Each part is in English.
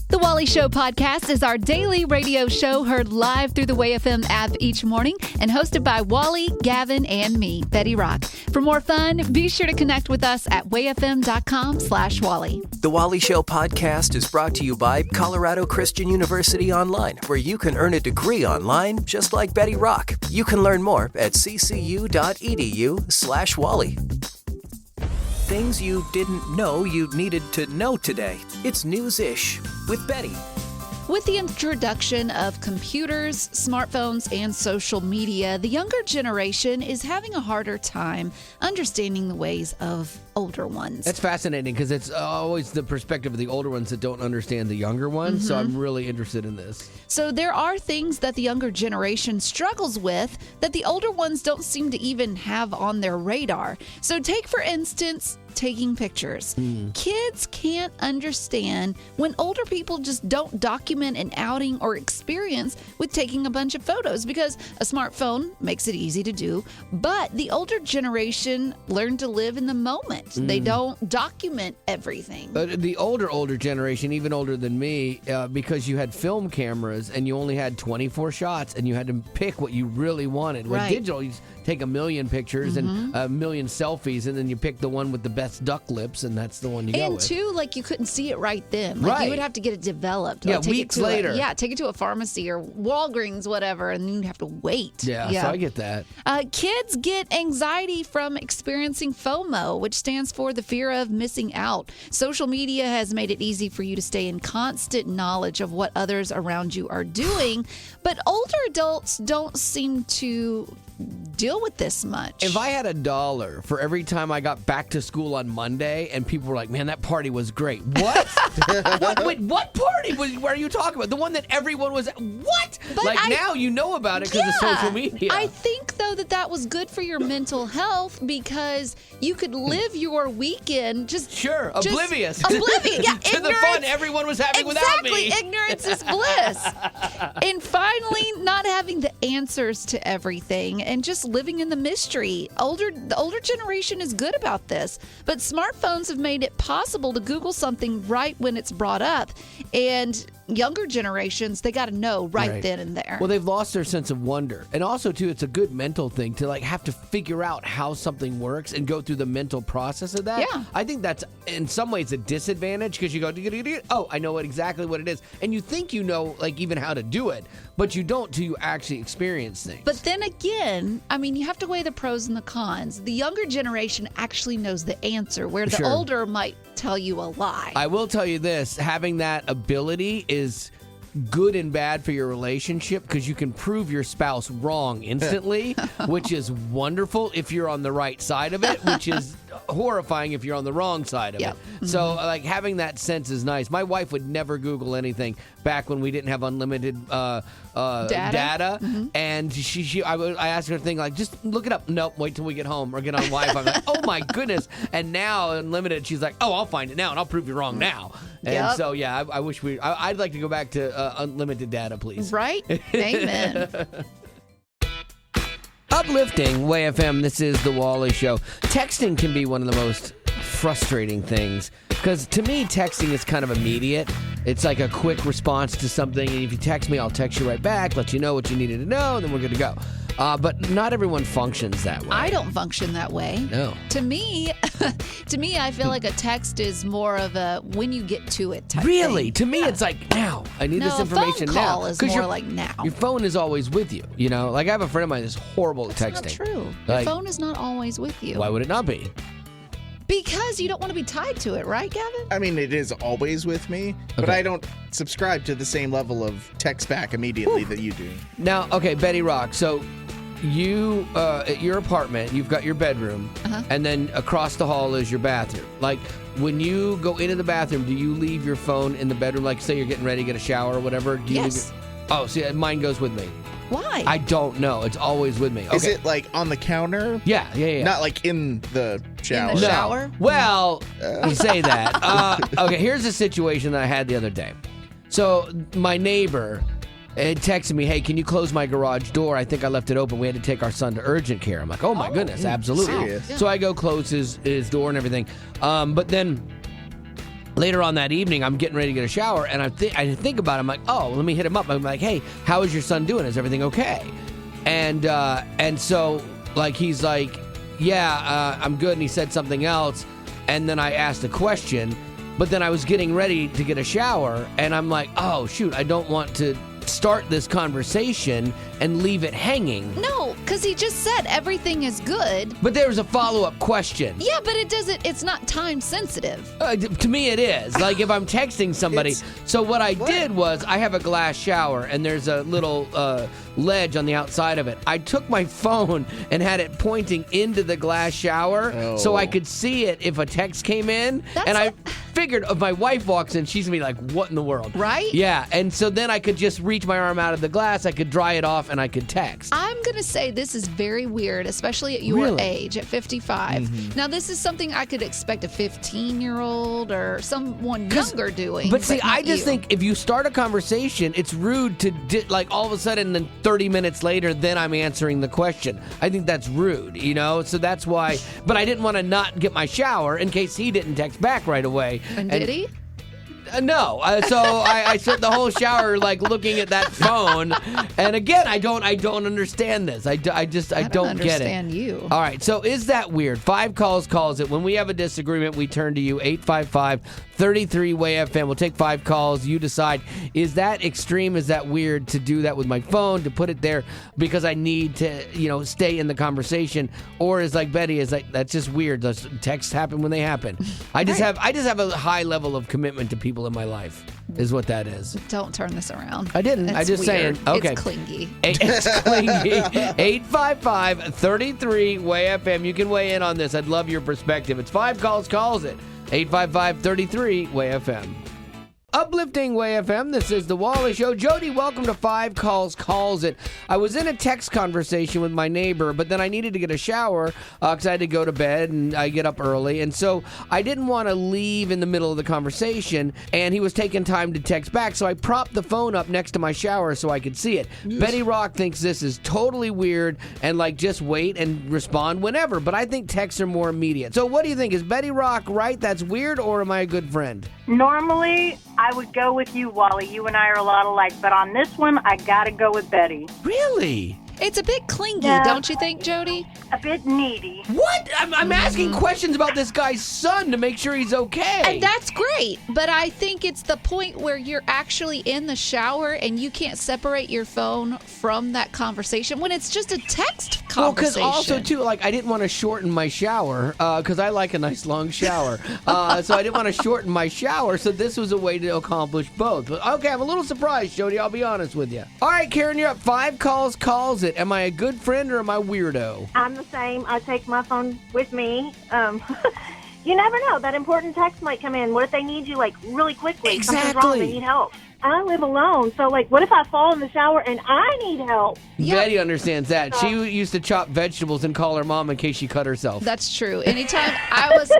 The Wally Show podcast is our daily radio show heard live through the WayFM app each morning and hosted by Wally, Gavin, and me, Betty Rock. For more fun, be sure to connect with us at wayfm.com/Wally. The Wally Show podcast is brought to you by Colorado Christian University Online, where you can earn a degree online just like Betty Rock. You can learn more at ccu.edu/Wally. Things you didn't know you needed to know today. It's News-ish with Betty. With the introduction of computers, smartphones, and social media, the younger generation is having a harder time understanding the ways of older ones. That's fascinating because it's always the perspective of the older ones that don't understand the younger ones. So I'm really interested in this. So there are things that the younger generation struggles with that the older ones don't seem to even have on their radar. So take, for instance, taking pictures. Kids can't understand when older people just don't document an outing or experience with taking a bunch of photos because a smartphone makes it easy to do. But the older generation learn to live in the moment. They don't document everything. The older generation, even older than me, because you had film cameras and you only had 24 shots and you had to pick what you really wanted. With digital, you just take a million pictures and a million selfies, and then you pick the one with the best duck lips, and that's the one you go with. And two, like, you couldn't see it right then. Like, you would have to get it developed. Yeah, like, take weeks it to later. Take it to a pharmacy or Walgreens, whatever, and then you'd have to wait. Yeah, so I get that. Kids get anxiety from experiencing FOMO, which stands for the fear of missing out. Social media has made it easy for you to stay in constant knowledge of what others around you are doing, but older adults don't seem to deal with this much. If I had $1 for every time I got back to school on Monday and people were like, man, that party was great. What? what party were you talking about? The one that everyone was at? What? But now you know about it because of social media. I think, though, that was good for your mental health because you could live your weekend just... Sure, oblivious. Oblivious, yeah. To the fun everyone was having without me. Exactly, ignorance is bliss. And finally, not having the answers to everything and just living in the mystery. The older generation is good about this, but smartphones have made it possible to Google something right when it's brought up. And younger generations, they got to know right then and there. Well, they've lost their sense of wonder. And also, too, it's a good mental thing to have to figure out how something works and go through the mental process of that. Yeah. I think that's, in some ways, a disadvantage because you go, oh, I know exactly what it is. And you think you know, even how to do it, but you don't till you actually experience things. But then again, I mean, you have to weigh the pros and the cons. The younger generation actually knows the answer, where the older might tell you a lie. I will tell you this, having that ability is good and bad for your relationship because you can prove your spouse wrong instantly, which is wonderful if you're on the right side of it, which is horrifying if you're on the wrong side of it. So having that sense is nice. My wife would never Google anything back when we didn't have unlimited data. And I asked her a thing just look it up. Nope, wait till we get home or get on Wi-Fi. I'm like, oh my goodness. And now unlimited, she's like, oh, I'll find it now and I'll prove you wrong now. And so, yeah, I wish I'd like to go back to unlimited data, please. Right? Amen. Uplifting WayFM, this is The Wally Show. Texting can be one of the most frustrating things because to me, texting is kind of immediate. It's like a quick response to something, and if you text me, I'll text you right back, let you know what you needed to know, and then we're good to go. But not everyone functions that way. I don't function that way. No. To me, I feel like a text is more of a when you get to it type Really? thing. To me, it's like now. I need this information now. A phone call is more like now. Your phone is always with you. You know, I have a friend of mine that's horrible at texting. That's not true. Your phone is not always with you. Why would it not be? Because you don't want to be tied to it, right, Gavin? I mean, it is always with me, but I don't subscribe to the same level of text back immediately that you do. Now, okay, Betty Rock, so you, at your apartment, you've got your bedroom, and then across the hall is your bathroom. When you go into the bathroom, do you leave your phone in the bedroom? Say you're getting ready to get a shower or whatever? Do you yes. See, mine goes with me. Why? I don't know. It's always with me. Okay. Is it on the counter? Yeah. Not in the shower? In the shower? Well, you say that. Okay, here's a situation that I had the other day. So my neighbor had texted me, hey, can you close my garage door? I think I left it open. We had to take our son to urgent care. I'm like, oh my goodness, absolutely. Serious? So I go close his door and everything. But then later on that evening, I'm getting ready to get a shower, and I think about it. I'm like, oh, let me hit him up. I'm like, hey, how is your son doing? Is everything okay? And so, like, he's like, yeah, I'm good. And he said something else. And then I asked a question. But then I was getting ready to get a shower. And I'm like, oh, shoot, I don't want to start this conversation and leave it hanging. No, because he just said everything is good. But there was a follow-up question. Yeah, but it's not time sensitive. To me, it is. Like, if I'm texting somebody. So what I did was, I have a glass shower, and there's a little ledge on the outside of it. I took my phone and had it pointing into the glass shower so I could see it if a text came in. I figured if my wife walks in, she's going to be like, what in the world? Right? Yeah, and so then I could just reach my arm out of the glass, I could dry it off, and I could text. I'm going to say this is very weird, especially at your age, at 55. Mm-hmm. Now, this is something I could expect a 15-year-old or someone younger doing. But see, I just think if you start a conversation, it's rude to, like, all of a sudden, then 30 minutes later, then I'm answering the question. I think that's rude, you know? So that's why. But I didn't want to not get my shower in case he didn't text back right away. And did he? No. So I spent the whole shower like looking at that phone, and again, I don't understand this. I don't get it. Understand you. All right. So is that weird? 5 calls it. When we have a disagreement, we turn to you. 855-33-WAY-FM. We'll take 5 calls. You decide. Is that extreme? Is that weird to do that with my phone, to put it there because I need to, stay in the conversation, or is like Betty is like that's just weird. Those texts happen when they happen. I just have a high level of commitment to people in my life, is what that is. Don't turn this around. I didn't. I just weird. saying. Okay. It's clingy. It's clingy. 855-33-WAY-FM. You can weigh in on this. I'd love your perspective. It's 5 calls it. 855-33-WAY-FM. Uplifting Way FM. This is the Wally Show. Jody, welcome to 5 calls it. I was in a text conversation with my neighbor, but then I needed to get a shower because I had to go to bed and I get up early. And so I didn't want to leave in the middle of the conversation, and he was taking time to text back. So I propped the phone up next to my shower so I could see it. Yes. Betty Rock thinks this is totally weird and like just wait and respond whenever. But I think texts are more immediate. So what do you think? Is Betty Rock right? That's weird, or am I a good friend? Normally, I would go with you, Wally. You and I are a lot alike. But on this one, I got to go with Betty. Really? It's a bit clingy, don't you think, Jody? A bit needy. What? I'm asking questions about this guy's son to make sure he's okay. And that's great. But I think it's the point where you're actually in the shower and you can't separate your phone from that conversation when it's just a text conversation. Well, because also, too, like, I didn't want to shorten my shower because I like a nice long shower. So I didn't want to shorten my shower. So this was a way to accomplish both. But, okay, I'm a little surprised, Jody. I'll be honest with you. All right, Karen, you're up. 5 calls it. Am I a good friend or am I weirdo? I'm the same. I take my phone with me. You never know. That important text might come in. What if they need you, like, really quickly? Exactly. Something's wrong. They need help. I live alone, so, like, what if I fall in the shower and I need help? Betty understands that. She used to chop vegetables and call her mom in case she cut herself. That's true. Anytime I was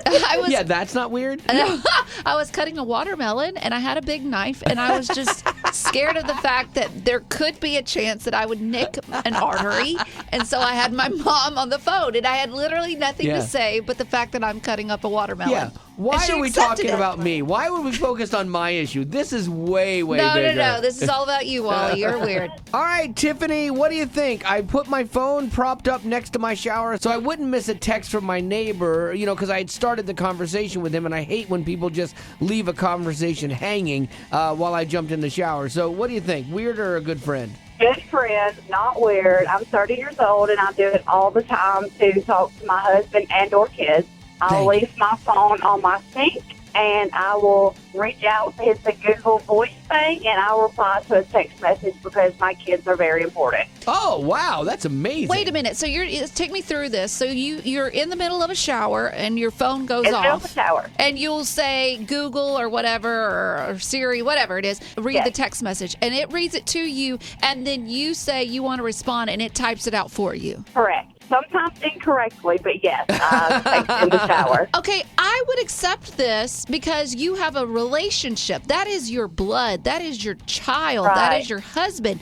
yeah, that's not weird. I was cutting a watermelon and I had a big knife and I was just scared of the fact that there could be a chance that I would nick an artery, and so I had my mom on the phone and I had literally nothing to say but the fact that I'm cutting up a watermelon. Yeah. Why are we talking about me? Why were we focused on my issue? This is way bigger. No. This is all about you, Wally. You're weird. All right, Tiffany, what do you think? I put my phone propped up next to my shower so I wouldn't miss a text from my neighbor, because I had started the conversation with him, and I hate when people just leave a conversation hanging while I jumped in the shower. So what do you think? Weird or a good friend? Good friend, not weird. I'm 30 years old, and I do it all the time to talk to my husband and or kids. I'll leave my phone on my sink, and I will reach out, hit the Google Voice thing, and I'll reply to a text message because my kids are very important. Oh, wow. That's amazing. Wait a minute. So take me through this. So you're in the middle of a shower, and your phone goes in the middle off. of the shower. And you'll say Google or whatever, or Siri, whatever it is, read the text message. And it reads it to you, and then you say you want to respond, and it types it out for you. Correct. Sometimes incorrectly, but yes, I text in the shower. Okay, I would accept this because you have a relationship. That is your blood. That is your child. Right. That is your husband.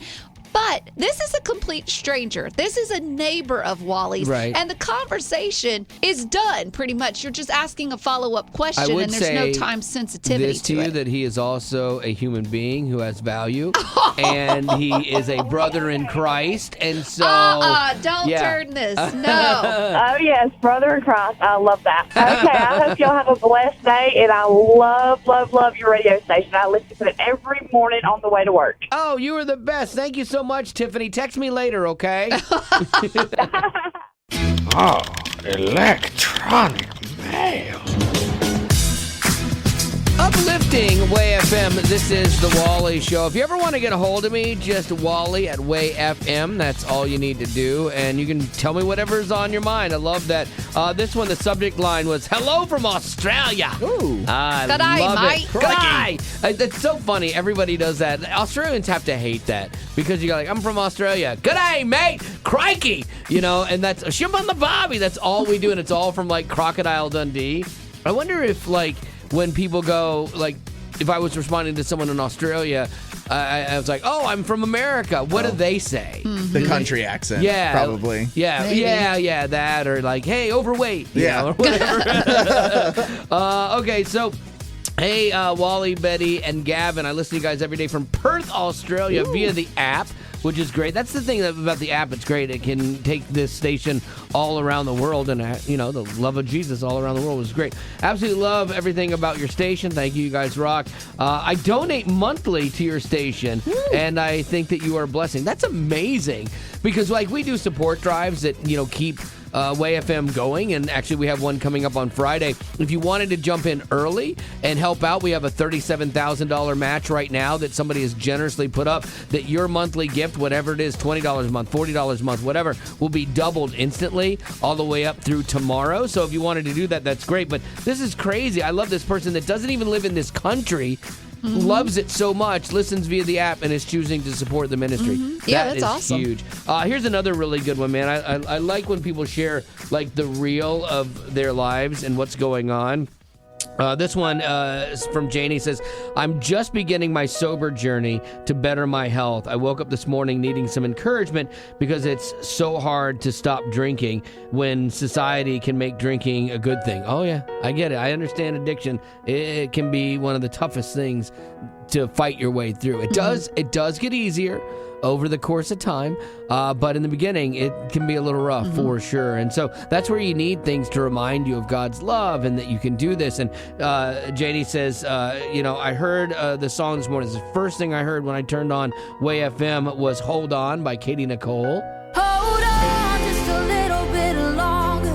But this is a complete stranger. This is a neighbor of Wally's. Right. And the conversation is done pretty much. You're just asking a follow-up question, would and there's no say time sensitivity this to to you it. that he is also a human being who has value, and he is a brother in Christ, and so Don't yeah. turn this. No. Oh, yes, brother in Christ. I love that. Okay, I hope y'all have a blessed day, and I love, love, love your radio station. I listen to it every morning on the way to work. Oh, you are the best. Thank you so much, Tiffany. Text me later, okay? Oh, electronic mail. Uplifting Way FM. This is the Wally Show. If you ever want to get a hold of me, just Wally at Way FM. That's all you need to do, and you can tell me whatever's on your mind. I love that. This one, the subject line was "Hello from Australia." Ooh. I G'day, love mate. it. G'day. It's so funny. Everybody does that. Australians have to hate that because you're like, "I'm from Australia." G'day, mate. Crikey. You know, and that's ship on the bobby. That's all we do, and it's all from like Crocodile Dundee. I wonder if like, when people go, like, if I was responding to someone in Australia, I was like, "Oh, I'm from America." What do they say? The country accent. Yeah, Probably. Yeah, Maybe. yeah, that, or like, "Hey, overweight." you Yeah. know, or whatever. Okay, so. Hey, Wally, Betty, and Gavin. I listen to you guys every day from Perth, Australia via the app, which is great. That's the thing about the app. It's great. It can take this station all around the world, and, you know, the love of Jesus all around the world was great. Absolutely love everything about your station. Thank you. You guys rock. I donate monthly to your station, and I think that you are a blessing. That's amazing because, like, we do support drives that, you know, keep Way FM going, and actually we have one coming up on Friday. If you wanted to jump in early and help out, we have a $37,000 match right now that somebody has generously put up, that your monthly gift, whatever it is, $20 a month, $40 a month, whatever, will be doubled instantly all the way up through tomorrow. So if you wanted to do that, that's great. But this is crazy. I love this person that doesn't even live in this country, loves it so much, listens via the app, and is choosing to support the ministry. Yeah, That that's is awesome. huge. Here's another really good one, man. I like when people share like the real of their lives and what's going on. This one is from Janie. Says, "I'm just beginning my sober journey to better my health. I woke up this morning needing some encouragement because it's so hard to stop drinking when society can make drinking a good thing." Oh, yeah, I get it. I understand addiction. It can be one of the toughest things to fight your way through. It does get easier over the course of time, but in the beginning it can be a little rough for sure. And so that's where you need things to remind you of God's love and that you can do this. And Janie says, I heard the song this morning. The first thing I heard when I turned on Way FM was "Hold On" by Katie Nicole. Hold on just a little bit longer.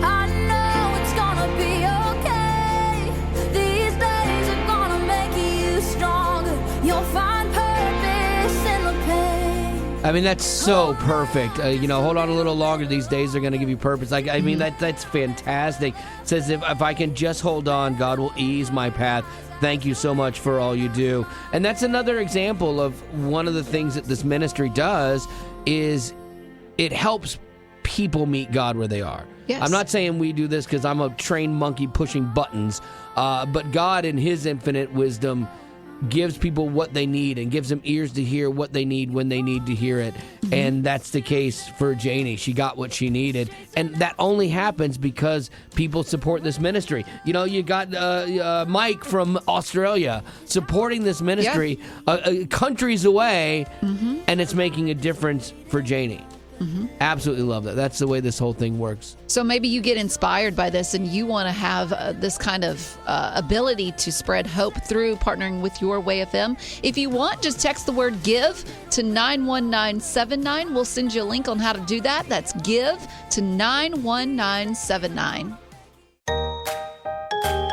I know it's gonna be okay. These days are gonna make you stronger. You'll find purpose in the pain. I mean, that's so perfect. Hold on a little longer. These days are going to give you purpose. Like, I mean, that's fantastic. It says, if I can just hold on, God will ease my path. Thank you so much for all you do. And that's another example of one of the things that this ministry does is it helps people meet God where they are. Yes. I'm not saying we do this because I'm a trained monkey pushing buttons, but God in his infinite wisdom gives people what they need and gives them ears to hear what they need when they need to hear it. And that's the case for Janie. She got what she needed. And that only happens because people support this ministry. You know, you got Mike from Australia supporting this ministry countries away, and it's making a difference for Janie. Absolutely love that. That's the way this whole thing works. So maybe you get inspired by this and you want to have this kind of ability to spread hope through partnering with your Way FM. If you want, just text the word GIVE to 91979. We'll send you a link on how to do that. That's GIVE to 91979.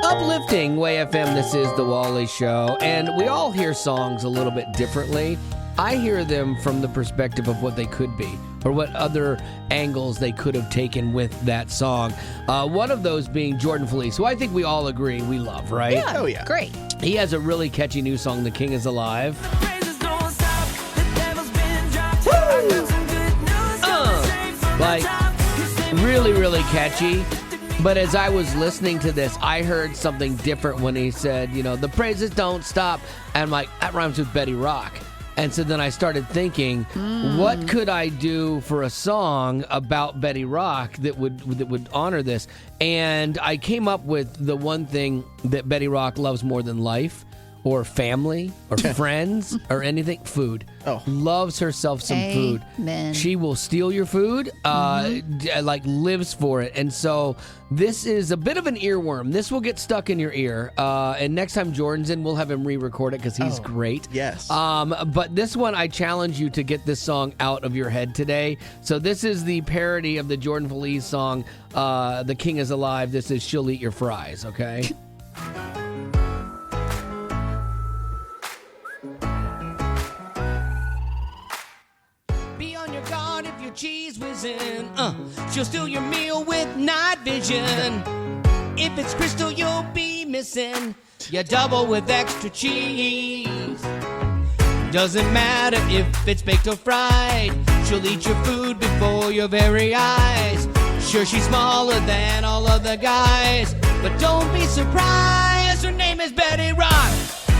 Uplifting Way FM, this is The Wally Show, and we all hear songs a little bit differently. I hear them from the perspective of what they could be, or what other angles they could have taken with that song. One of those being Jordan Felice, who I think we all agree we love, right? Yeah, Oh, yeah. Great. He has a really catchy new song, "The King is Alive." Like, really, really catchy. But as I was listening to this, I heard something different when he said, "The praises don't stop." And I'm like, that rhymes with Betty Rock. And so then I started thinking, what could I do for a song about Betty Rock that would honor this? And I came up with the one thing that Betty Rock loves more than life, or family, or friends, or anything. Food. Loves herself some food. She will steal your food, like lives for it. And so this is a bit of an earworm. This will get stuck in your ear. And next time Jordan's in, we'll have him re-record it because he's great. Yes. But this one, I challenge you to get this song out of your head today. So this is the parody of the Jordan Feliz song, The King is Alive. This is She'll Eat Your Fries, okay? Cheese whizzing, she'll steal your meal with night vision. If it's crystal, you'll be missing your double with extra cheese. Doesn't matter if it's baked or fried, she'll eat your food before your very eyes. Sure, she's smaller than all other guys, but don't be surprised, her name is Betty Rock,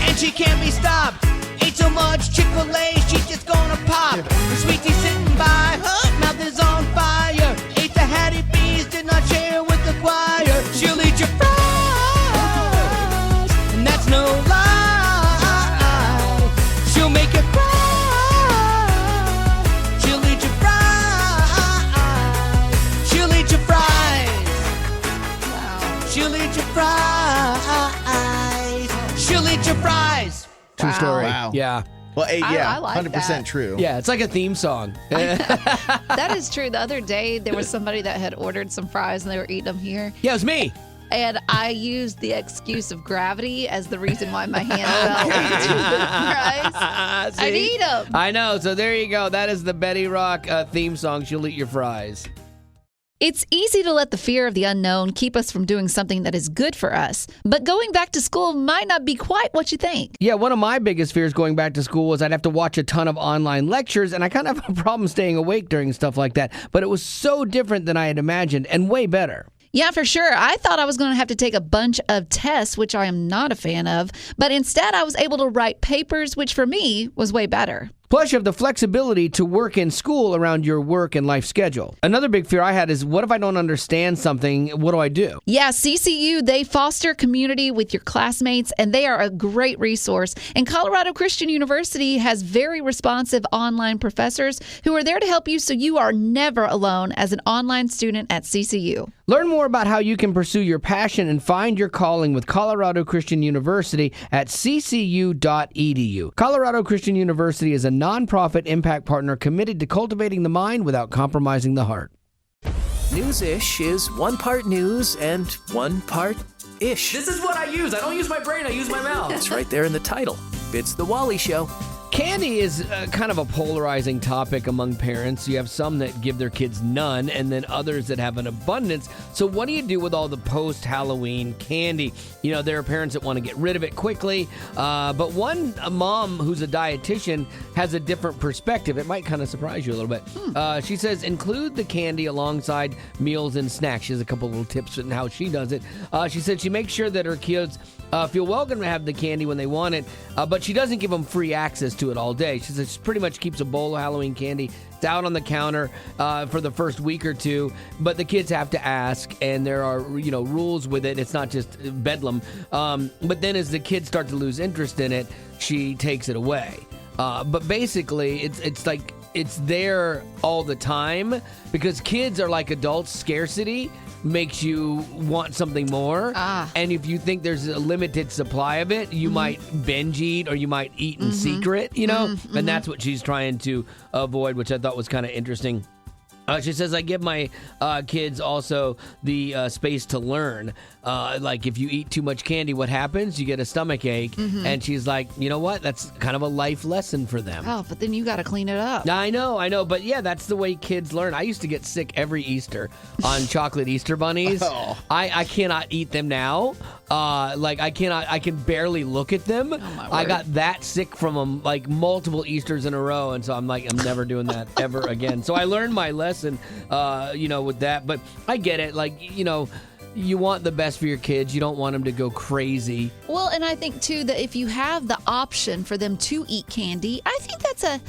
and she can't be stopped. Ate so much Chick-fil-A, she's just gonna pop. The sweetie's sitting by, her mouth is on fire. Ate the Hattie B's, did not share with the choir. She'll eat your fries, and that's no lie. She'll make you cry. She'll eat your fries. She'll eat your fries. Wow. She'll eat your fries. She'll eat your fries. True story. Wow. Yeah. Well, I like 100% that. true. Yeah, it's like a theme song. That is true. The other day, there was somebody that had ordered some fries and they were eating them here. Yeah, it was me. And I used the excuse of gravity as the reason why my hand fell into the fries. I'd eat them. I know. So there you go. That is the Betty Rock theme song, She'll Eat Your Fries. It's easy to let the fear of the unknown keep us from doing something that is good for us. But going back to school might not be quite what you think. Yeah, one of my biggest fears going back to school was I'd have to watch a ton of online lectures, and I kind of have a problem staying awake during stuff like that. But it was so different than I had imagined, and way better. Yeah, for sure. I thought I was going to have to take a bunch of tests, which I am not a fan of. But instead, I was able to write papers, which for me was way better. Plus, you have the flexibility to work in school around your work and life schedule. Another big fear I had is, what if I don't understand something? What do I do? Yeah, CCU, they foster community with your classmates, and they are a great resource. And Colorado Christian University has very responsive online professors who are there to help you so you are never alone as an online student at CCU. Learn more about how you can pursue your passion and find your calling with Colorado Christian University at ccu.edu. Colorado Christian University is a nonprofit impact partner committed to cultivating the mind without compromising the heart. News-ish is one part news and one part ish. This is what I use. I don't use my brain. I use my mouth. It's right there in the title. It's The Wally Show. Candy is kind of a polarizing topic among parents. You have some that give their kids none, and then others that have an abundance. So what do you do with all the post-Halloween candy? You know, there are parents that want to get rid of it quickly, but one mom who's a dietitian has a different perspective. It might kind of surprise you a little bit. She says include the candy alongside meals and snacks. She has a couple little tips on how she does it. She said she makes sure that her kids feel welcome to have the candy when they want it, but she doesn't give them free access to it all day. She says she pretty much keeps a bowl of Halloween candy. It's out on the counter for the first week or two, but the kids have to ask, and there are rules with it. It's not just bedlam. But then as the kids start to lose interest in it, she takes it away. But basically, it's like it's there all the time because kids are like adults. Scarcity makes you want something more. And if you think there's a limited supply of it, you might binge eat or you might eat in secret, and that's what she's trying to avoid, which I thought was kind of interesting. She says, I give my kids also the space to learn. Like if you eat too much candy, what happens? You get a stomach ache. And she's like, you know what? That's kind of a life lesson for them. Oh, but then you got to clean it up. I know. But yeah, that's the way kids learn. I used to get sick every Easter on chocolate Easter bunnies. I cannot eat them now. I can barely look at them. I got that sick from them like multiple Easters in a row. And so I'm never doing that ever again. So I learned my lesson, with that. But I get it. you want the best for your kids. You don't want them to go crazy. Well, and I think, too, that if you have the option for them to eat candy, I think that's a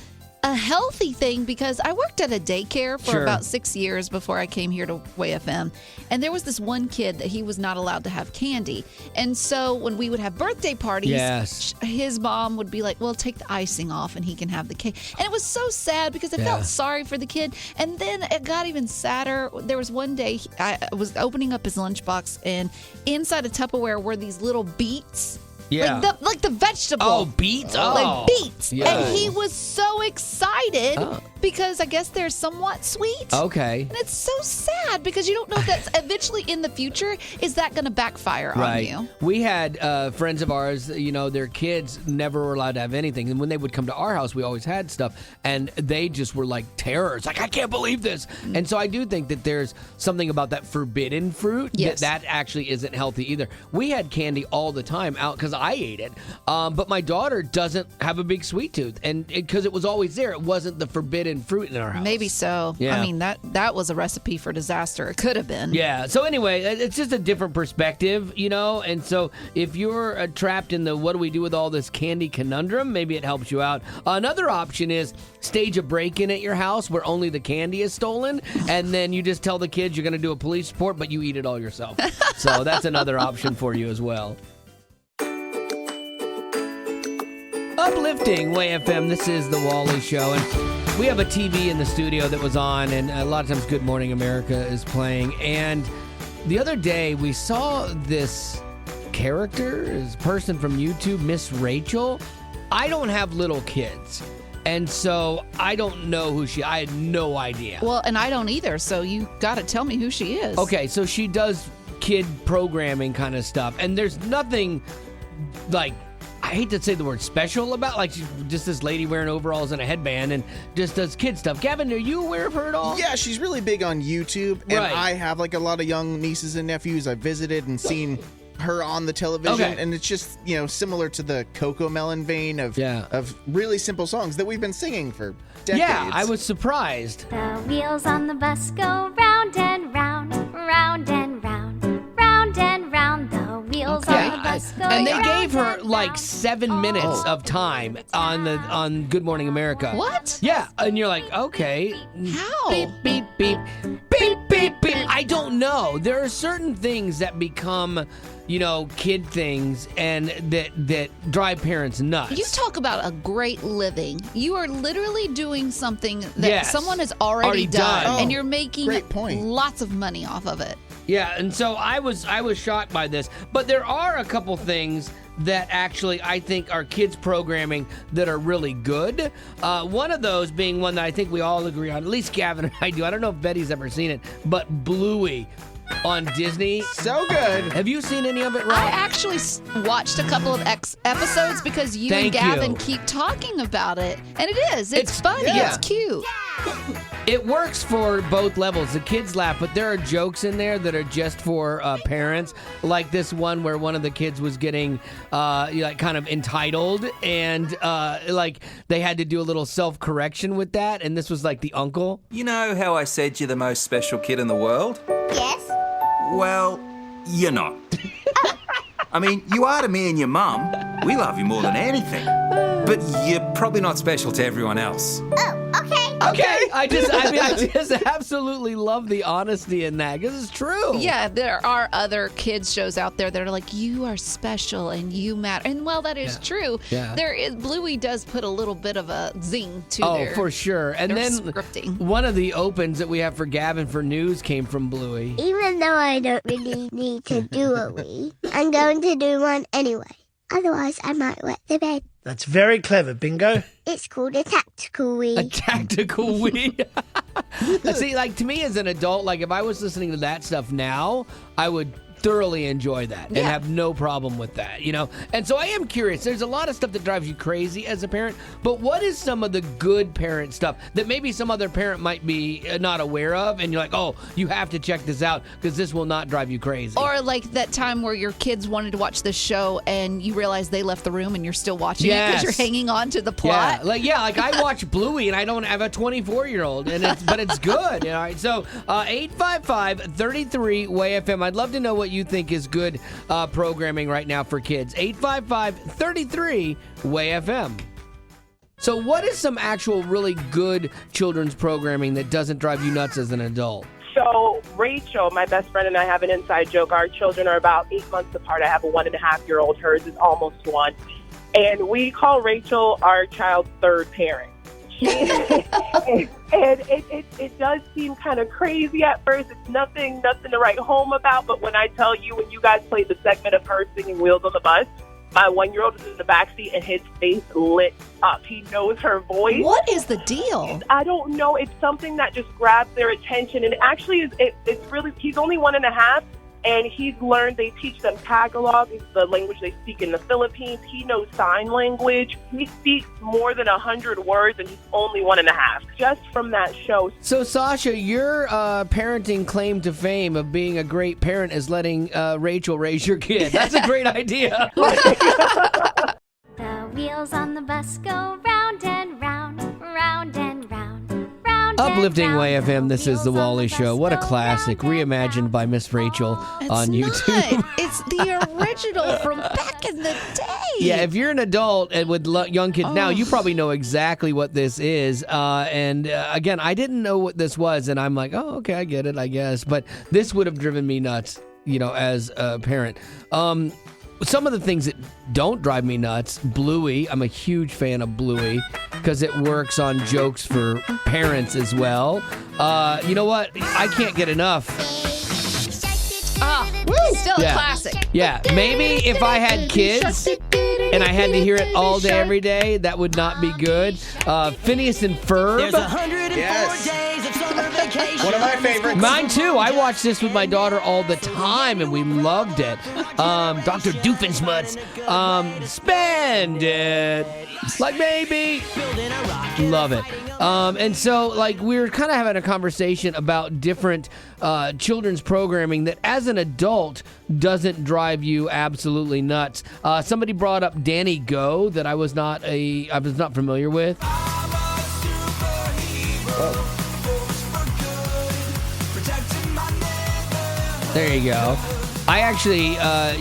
healthy thing, because I worked at a daycare for about 6 years before I came here to WayFM. And there was this one kid that he was not allowed to have candy. And so when we would have birthday parties, his mom would be like, well, take the icing off and he can have the cake. And it was so sad because I felt sorry for the kid. And then it got even sadder. There was one day I was opening up his lunchbox, and inside a Tupperware were these little beets. Yeah. Like the vegetable. Oh, beets? Oh. Like beets. Yeah. And he was so excited because I guess they're somewhat sweet. Okay. And it's so sad because you don't know if that's eventually in the future, is that going to backfire on you? We had friends of ours, their kids never were allowed to have anything. And when they would come to our house, we always had stuff. And they just were like terrors. Like, I can't believe this. And so I do think that there's something about that forbidden fruit that actually isn't healthy either. We had candy all the time out because I ate it. But my daughter doesn't have a big sweet tooth. And because it was always there, it wasn't the forbidden fruit in our house. Maybe so. Yeah. I mean, that was a recipe for disaster. It could have been. Yeah. So anyway, it's just a different perspective, And so if you're trapped in the what do we do with all this candy conundrum, maybe it helps you out. Another option is stage a break-in at your house where only the candy is stolen, and then you just tell the kids you're going to do a police report, but you eat it all yourself. So that's another option for you as well. Uplifting WayFM. This is the Wally Show, and we have a TV in the studio that was on, and a lot of times Good Morning America is playing. And the other day we saw this person from YouTube, Miss Rachel. I don't have little kids, and so I don't know I had no idea. Well, and I don't either, so you got to tell me who she is. Okay, so she does kid programming kind of stuff, and there's nothing like, I hate to say the word special about, like, she's just this lady wearing overalls and a headband and just does kid stuff. Gavin, are you aware of her at all? Yeah, she's really big on YouTube, and I have like a lot of young nieces and nephews I've visited and seen her on the television, and it's just, similar to the Coco Melon vein of really simple songs that we've been singing for decades. Yeah, I was surprised. The wheels on the bus go round and round, round and round, round and round. The wheels on the bus go round. And they gave her like 7 minutes of time on Good Morning America. What? Yeah, and you're like, okay. How? Beep, beep, beep. Beep, beep, beep. I don't know. There are certain things that become, kid things and that drive parents nuts. You talk about a great living. You are literally doing something that someone has already done, and you're making lots of money off of it. Yeah, and so I was shocked by this. But there are a couple things that actually I think are kids programming that are really good. One of those being one that I think we all agree on, at least Gavin and I do. I don't know if Betty's ever seen it, but Bluey on Disney. So good. Have you seen any of it, Rob? I actually watched a couple of episodes because you and Gavin keep talking about it. And it is. It's funny. Yeah. It's cute. It works for both levels. The kids laugh, but there are jokes in there that are just for parents. Like this one where one of the kids was getting kind of entitled, and they had to do a little self-correction with that. And this was like the uncle. You know how I said you're the most special kid in the world? Yes. Well, you're not. I mean, you are to me and your mum. We love you more than anything. But you're probably not special to everyone else. Oh, okay. Okay. I just absolutely love the honesty in that, because it's true. Yeah, there are other kids shows out there that are like, you are special and you matter. And while that is true, Bluey does put a little bit of a zing to their for sure. And then scripting. One of the opens that we have for Gavin for news came from Bluey. Even though I don't really need to do a wee, I'm going to do one anyway. Otherwise, I might wet the bed. That's very clever, Bingo. It's called a tactical wee. A tactical wee. See, like, to me as an adult, like, if I was listening to that stuff now, I would thoroughly enjoy that and have no problem with that, And so I am curious. There's a lot of stuff that drives you crazy as a parent, but what is some of the good parent stuff that maybe some other parent might be not aware of, and you're like, oh, you have to check this out because this will not drive you crazy? Or like that time where your kids wanted to watch this show and you realize they left the room and you're still watching it because you're hanging on to the plot. Like I watch Bluey and I don't have a 24-year-old, but it's good. All right, so 855-33-WAY-FM. I'd love to know what you think is good programming right now for kids. 855-33-WAY-FM. So what is some actual really good children's programming that doesn't drive you nuts as an adult? So Rachel, my best friend, and I have an inside joke. Our children are about 8 months apart. I have a 1.5-year-old. Hers is almost 1. And we call Rachel our child's third parent. And it does seem kind of crazy at first. It's nothing to write home about. But when I tell you, when you guys played the segment of her singing Wheels on the Bus, my 1-year-old is in the backseat and his face lit up. He knows her voice. What is the deal? I don't know. It's something that just grabs their attention. And actually, it's really, he's only 1.5. And he's learned, they teach them Tagalog, the language they speak in the Philippines. He knows sign language. He speaks more than 100 words, and he's only 1.5, just from that show. So, Sasha, your parenting claim to fame of being a great parent is letting Rachel raise your kid. That's a great idea. The wheels on the bus go round and round, round and round. Uplifting WAY-FM, this is The Wally Show. What a classic, reimagined by Miss Rachel on YouTube. It's the original from back in the day. Yeah, if you're an adult and with young kids now, you probably know exactly what this is. Again, I didn't know what this was, and I'm like, oh, okay, I get it, I guess. But this would have driven me nuts, as a parent. Some of the things that don't drive me nuts, Bluey. I'm a huge fan of Bluey because it works on jokes for parents as well. You know what? I can't get enough. Still a classic. Yeah, maybe if I had kids and I had to hear it all day, every day, that would not be good. Phineas and Ferb. There's 104 days of summer vacation. One of my favorites. Mine too. I watched this with my daughter all the time, and we loved it. Dr. Doofenshmirtz. Spend it like maybe. Love it. And so, we were kind of having a conversation about different children's programming that, as an adult, doesn't drive you absolutely nuts. Somebody brought up Danny Go that I was not familiar with. There you go. I actually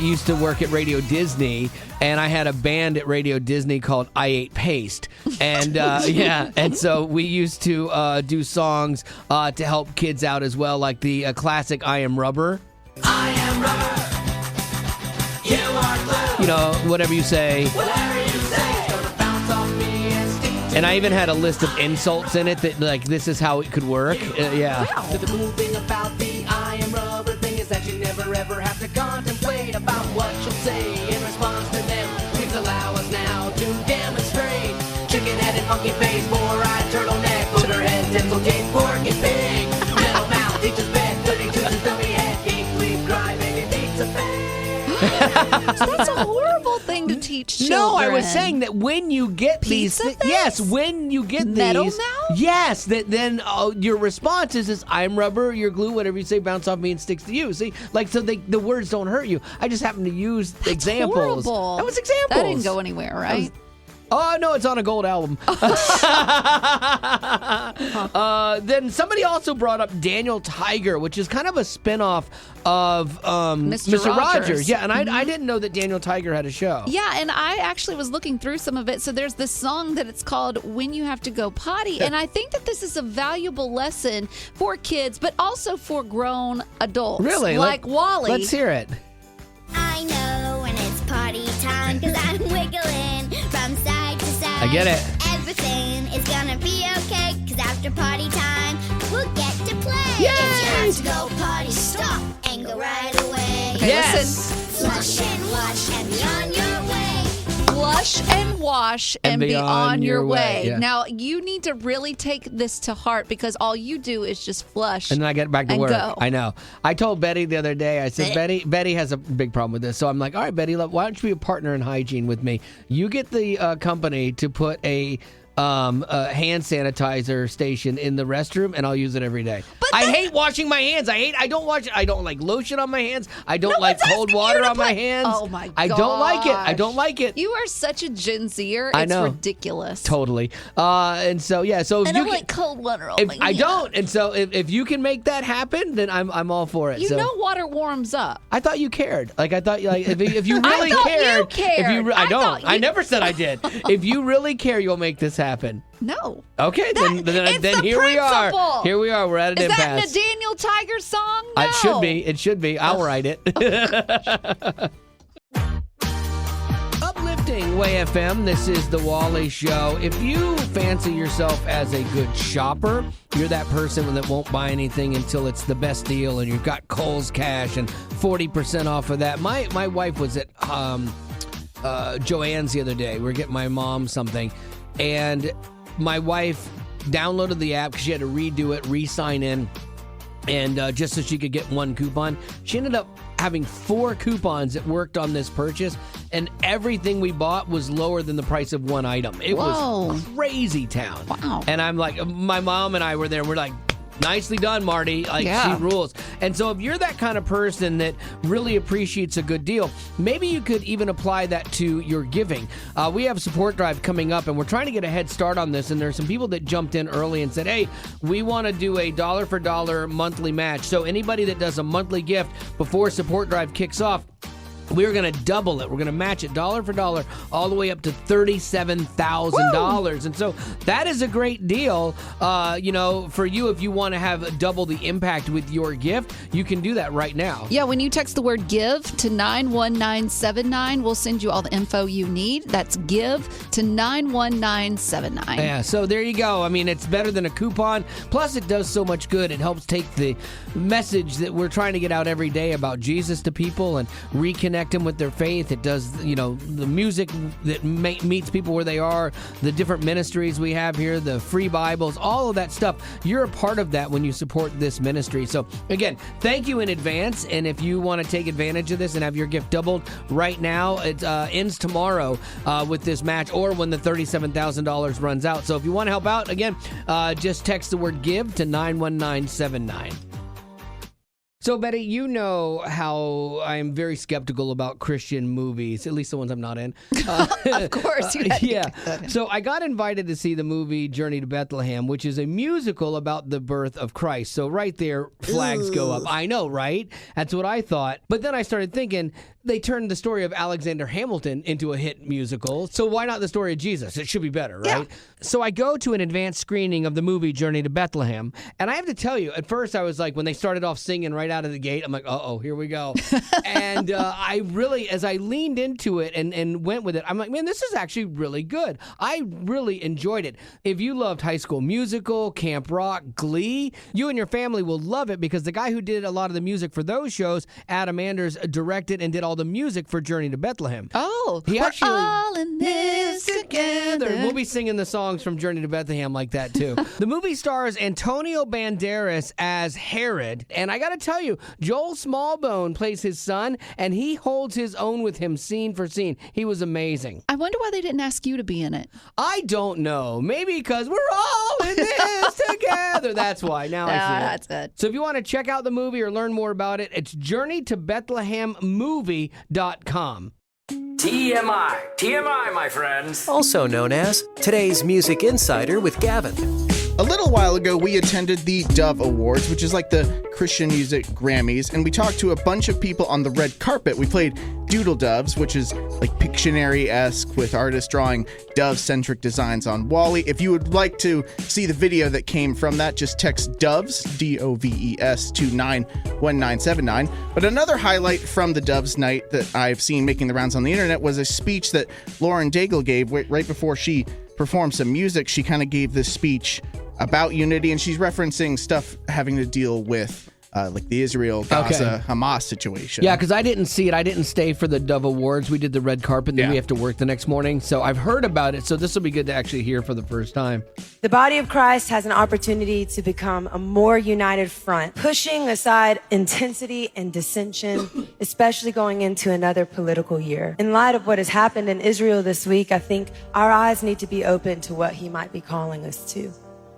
used to work at Radio Disney, and I had a band at Radio Disney called I Ate Paste. And and so we used to do songs to help kids out as well, like the classic I Am Rubber. I am rubber. You are glue. Whatever you say. Whatever you say, it's gonna bounce off me and stick to And I even had a list of insults in it that, this is how it could work. Yeah. Wow. The cool thing about the I am rubber thing is that you never ever have to contemplate about what you'll say in response to them. Please allow us now to demonstrate. Chicken-headed monkey face, four-eyed turtleneck, booger-head, tinsel case, pork and pig. Metal mouth, teacher's bed, goody two-shoes, dummy head, keep sleep, dry, baby, pizza bed. That's a horrible thing to teach children. No, I was saying that when you get Pizza these, face? yes, when you get Metal these, mouth? yes, then your response is I'm rubber, you're glue, whatever you say, bounce off me and sticks to you. See, so the words don't hurt you. I just happen to use examples. Horrible. That was examples. That didn't go anywhere, right? Oh, no, it's on a gold album. Then somebody also brought up Daniel Tiger, which is kind of a spinoff of Mr. Rogers. Yeah, and I didn't know that Daniel Tiger had a show. Yeah, and I actually was looking through some of it. So there's this song that it's called When You Have to Go Potty. And I think that this is a valuable lesson for kids, but also for grown adults. Really? Like Wally. Let's hear it. I know when it's party time because I'm wiggling from side to side. I get it. Everything is gonna be okay because after party time we'll get to play. Yay! If you have to go potty, stop and go right away. Okay, Yes. listen. Flush and wash and be on your way. Flush and wash and be on your way. Yeah. Now, you need to really take this to heart because all you do is just flush. And then I get back to and work. go. I know. I told Betty the other day, I said, Betty has a big problem with this. So I'm like, all right, Betty, why don't you be a partner in hygiene with me? You get the company to put a hand sanitizer station in the restroom, and I'll use it every day. I hate washing my hands. I don't like lotion on my hands. I don't like cold water on my hands. Oh my gosh. I don't like it. I don't like it. You are such a Gen Zer. I It's know. ridiculous. Totally. And so yeah. So if I you don't like cold water. Oh my I God. don't. And so if you can make that happen, then I'm all for it. You so. know water warms up. I thought you cared. Like I thought, if you I really thought cared, you cared. if you, I don't. thought I you- never said I did. If you really care, you'll make this happen. No. Okay, it's then the here we are. principle. Here we are. We're at an Is that impasse. Nathaniel Tiger song? No. It should be. It should be. I'll write it. Uplifting Way FM. This is the Wally Show. If you fancy yourself as a good shopper, you're that person that won't buy anything until it's the best deal, and you've got Kohl's Cash and 40% off of that. My wife was at Joann's the other day. We were getting my mom something, and my wife downloaded the app because she had to redo it, re-sign in, and just so she could get one coupon. She ended up having 4 coupons that worked on this purchase, and everything we bought was lower than the price of one item. It was crazy town. Wow. And I'm like, my mom and I were there, and we're like, nicely done, Marty. Like, Yeah. she rules. And so if you're that kind of person that really appreciates a good deal, maybe you could even apply that to your giving. We have a support drive coming up, and we're trying to get a head start on this. And there's some people that jumped in early and said, hey, we want to do a dollar for dollar monthly match. So anybody that does a monthly gift before support drive kicks off, we're going to double it. We're going to match it dollar for dollar all the way up to $37,000. And so that is a great deal, for you. If you want to have double the impact with your gift, you can do that right now. Yeah, when you text the word give to 91979, we'll send you all the info you need. That's give to 91979. Yeah, so there you go. I mean, it's better than a coupon. Plus, it does so much good. It helps take the message that we're trying to get out every day about Jesus to people and reconnect them with their faith. It does, the music that meets people where they are, the different ministries we have here, the free Bibles, all of that stuff. You're a part of that when you support this ministry. So, again, thank you in advance. And if you want to take advantage of this and have your gift doubled right now, it ends tomorrow with this match or when the $37,000 runs out. So if you want to help out, again, just text the word give to 91979. So, Betty, you know how I'm very skeptical about Christian movies, at least the ones I'm not in. Of course. You had to yeah. get that in. So I got invited to see the movie Journey to Bethlehem, which is a musical about the birth of Christ. So right there, flags go up. I know, right? That's what I thought. But then I started thinking, they turned the story of Alexander Hamilton into a hit musical. So why not the story of Jesus? It should be better, right? Yeah. So I go to an advanced screening of the movie Journey to Bethlehem. And I have to tell you, at first I was like, when they started off singing right out of the gate, I'm like, uh-oh, here we go. And I really, as I leaned into it and went with it, I'm like, man, this is actually really good. I really enjoyed it. If you loved High School Musical, Camp Rock, Glee, you and your family will love it because the guy who did a lot of the music for those shows, Adam Anders, directed and did all the music for Journey to Bethlehem. Oh, he actually, we're all in this together. We'll be singing the songs from Journey to Bethlehem like that too. The movie stars Antonio Banderas as Herod, and I got to tell you, Joel Smallbone plays his son, and he holds his own with him scene for scene. He was amazing. I wonder why they didn't ask you to be in it. I don't know. Maybe because we're all in this together. That's why. Now I see it. That's it. So if you want to check out the movie or learn more about it, it's journeytobethlehemmovie.com. TMI, my friends. Also known as today's Music Insider with Gavin. A little while ago, we attended the Dove Awards, which is like the Christian Music Grammys, and we talked to a bunch of people on the red carpet. We played Doodle Doves, which is like Pictionary-esque with artists drawing dove-centric designs on Wally. If you would like to see the video that came from that, just text DOVES, D-O-V-E-S, to 91979. But another highlight from the Doves night that I've seen making the rounds on the internet was a speech that Lauren Daigle gave right before she performed some music. She kind of gave this speech about unity, and she's referencing stuff having to deal with like the Israel-Gaza Hamas situation. Yeah, because I didn't see it. I didn't stay for the Dove Awards. We did the red carpet, and then we have to work the next morning. So I've heard about it, so this will be good to actually hear for the first time. The body of Christ has an opportunity to become a more united front, pushing aside intensity and dissension, especially going into another political year. In light of what has happened in Israel this week, I think our eyes need to be open to what he might be calling us to.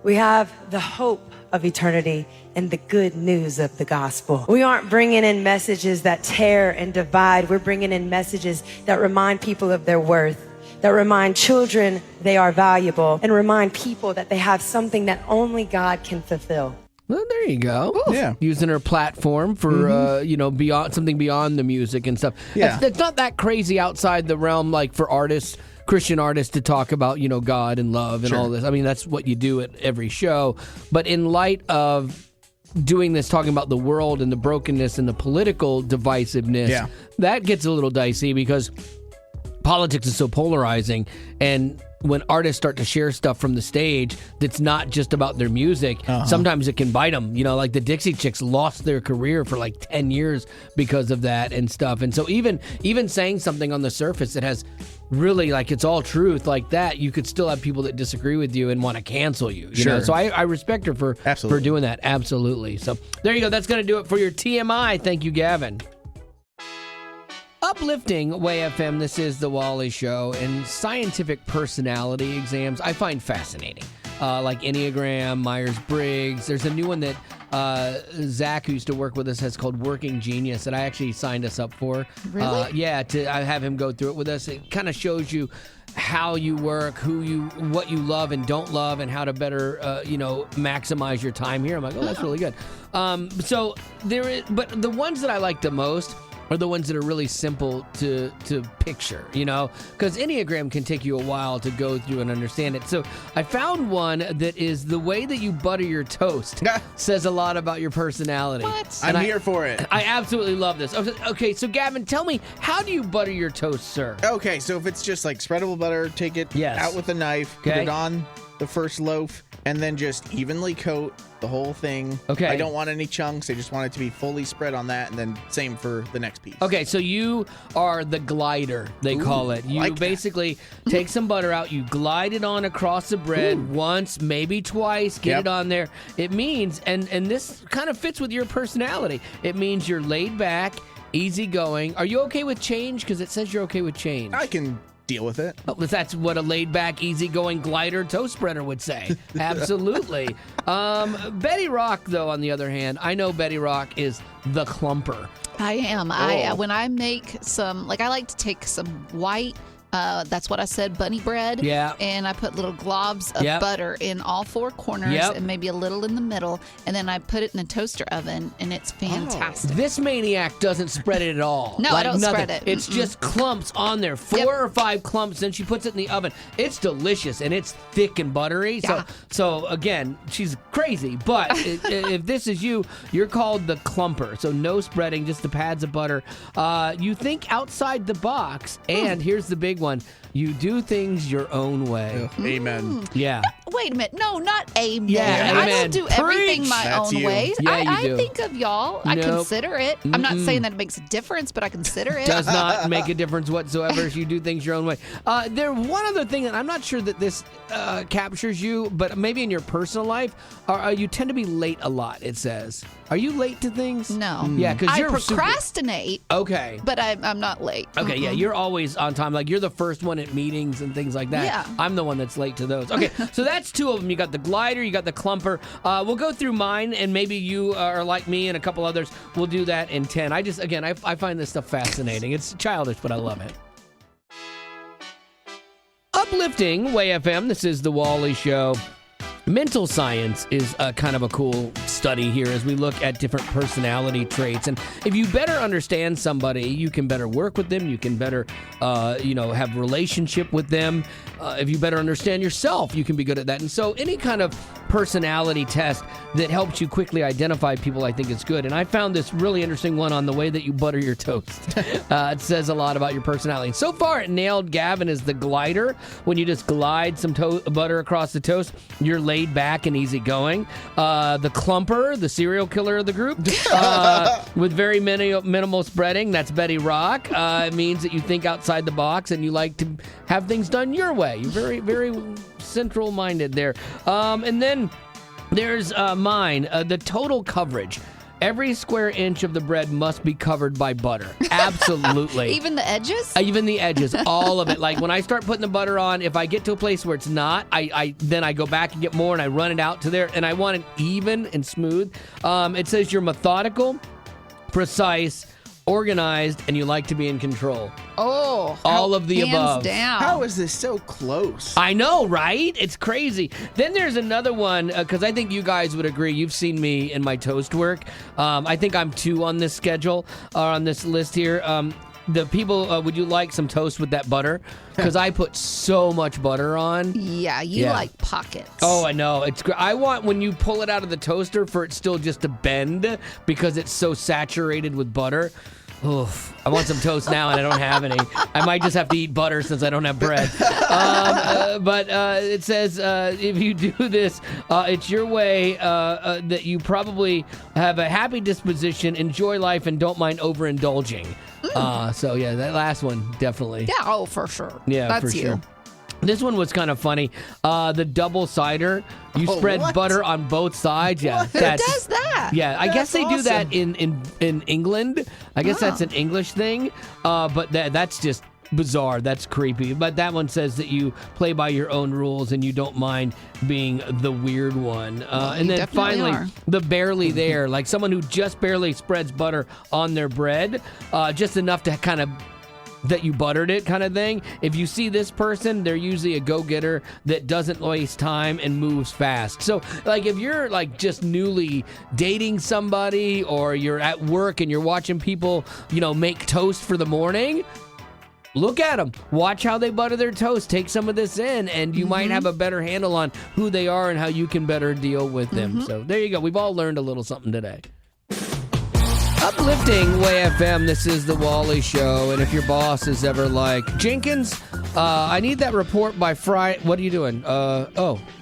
We have the hope of eternity and the good news of the gospel. We aren't bringing in messages that tear and divide. We're bringing in messages that remind people of their worth, that remind children they are valuable, and remind people that they have something that only God can fulfill. Well, there you go. Ooh. Yeah, using her platform for beyond something beyond the music and stuff. Yeah, it's not that crazy outside the realm, like for artists, Christian artists, to talk about God and love and all this. I mean, that's what you do at every show. But in light of doing this, talking about the world and the brokenness and the political divisiveness, that gets a little dicey because politics is so polarizing, and when artists start to share stuff from the stage that's not just about their music, sometimes it can bite them. Like the Dixie Chicks lost their career for like 10 years because of that and stuff. And so even saying something on the surface that has really, like, it's all truth like that, you could still have people that disagree with you and want to cancel you. You know? So I respect her for doing that. Absolutely. So there you go. That's going to do it for your TMI. Thank you, Gavin. Uplifting Way FM, this is The Wally Show, and scientific personality exams I find fascinating. Like Enneagram, Myers-Briggs. There's a new one that Zach, who used to work with us, has called Working Genius that I actually signed us up for. Really? I have him go through it with us. It kind of shows you how you work, what you love and don't love, and how to better, maximize your time here. I'm like, oh, that's really good. So there is, but the ones that I like the most are the ones that are really simple to picture, because Enneagram can take you a while to go through and understand it. So I found one that is the way that you butter your toast says a lot about your personality. What? I'm here for it. I absolutely love this. Okay, so Gavin, tell me, how do you butter your toast, sir? Okay, so if it's just like spreadable butter, take it out with a knife, put it on the first loaf, and then just evenly coat the whole thing. Okay. I don't want any chunks. I just want it to be fully spread on that, and then same for the next piece. Okay, so you are the glider, they call it. You basically take some butter out, you glide it on across the bread once, maybe twice, get it on there. It means, and this kind of fits with your personality, it means you're laid back, easygoing. Are you okay with change? Because it says you're okay with change. I can deal with it. Oh, that's what a laid-back, easygoing glider toast spreader would say. Absolutely. Betty Rock, though, on the other hand, I know Betty Rock is the clumper. I am. When I make some, I like to take some white, that's what I said, bunny bread. Yeah. And I put little globs of butter in all four corners and maybe a little in the middle. And then I put it in a toaster oven, and it's fantastic. This maniac doesn't spread it at all. No, I don't spread it. It's just clumps on there, 4 or 5 clumps. Then she puts it in the oven. It's delicious, and it's thick and buttery. Yeah. So again, she's crazy. But if this is you, you're called the clumper. So no spreading, just the pads of butter. You think outside the box, and here's the big one. You do things your own way. Amen. Yeah. Wait a minute. No, not amen. Yeah, I amen. don't do everything my That's own you. way. Yeah, you I do. think of y'all. I Nope. consider it. I'm not saying that it makes a difference, but I consider it. Does not make a difference whatsoever if you do things your own way. There's one other thing that I'm not sure that this captures you, but maybe in your personal life, you tend to be late a lot, it says. Are you late to things? No. Yeah, because I you're procrastinate. Okay. But I'm not late. Okay, yeah, you're always on time. Like, you're the first one at meetings and things like that. Yeah. I'm the one that's late to those. Okay, so that's 2 of them. You got the glider, you got the clumper. We'll go through mine, and maybe you are like me and a couple others. We'll do that in 10. I find this stuff fascinating. It's childish, but I love it. Uplifting Way FM. This is The Wally Show. Mental science is kind of a cool study here as we look at different personality traits. And if you better understand somebody, you can better work with them. You can better, have relationship with them. If you better understand yourself, you can be good at that. And so any kind of personality test that helps you quickly identify people, I think is good. And I found this really interesting one on the way that you butter your toast. It says a lot about your personality. So far, it nailed Gavin as the glider. When you just glide some butter across the toast, you're laid back and easygoing. The clumper, the serial killer of the group, with very minimal spreading. That's Betty Rock. It means that you think outside the box and you like to have things done your way. You're very, very central-minded there. And then there's mine, the total coverage. Every square inch of the bread must be covered by butter. Absolutely. Even the edges? Even the edges, all of it. Like when I start putting the butter on, if I get to a place where it's not, then I go back and get more and I run it out to there, and I want it even and smooth. It says you're methodical, precise, organized, and you like to be in control. Oh, all of the hands above. Down. How is this so close? I know, right? It's crazy. Then there's another one, because I think you guys would agree. You've seen me in my toast work. I think I'm 2 on this schedule, or on this list here. The people, would you like some toast with that butter? Because I put so much butter on. Yeah, you like pockets. Oh, I know. It's great. I want, when you pull it out of the toaster, for it still just to bend because it's so saturated with butter. Oof. I want some toast now, and I don't have any. I might just have to eat butter since I don't have bread. But it says if you do this, it's your way that you probably have a happy disposition, enjoy life, and don't mind overindulging. So, yeah, that last one, definitely. Yeah, oh, for sure. Yeah, that's for you. sure. This one was kind of funny. The double cider. You spread butter on both sides. Yeah, Who does that? Yeah, I guess That's they do that awesome. in England. I guess that's an English thing. But that's just bizarre. That's creepy. But that one says that you play by your own rules and you don't mind being the weird one. And then finally, the barely there, like someone who just barely spreads butter on their bread, just enough to kind of that you buttered it kind of thing. If you see this person, they're usually a go-getter that doesn't waste time and moves fast. So, like, if you're, like, just newly dating somebody or you're at work and you're watching people, make toast for the morning, look at them. Watch how they butter their toast. Take some of this in, and you might have a better handle on who they are and how you can better deal with them. So, there you go. We've all learned a little something today. Uplifting Way FM, this is the Wally Show, and if your boss is ever like, Jenkins, I need that report by Friday. What are you doing?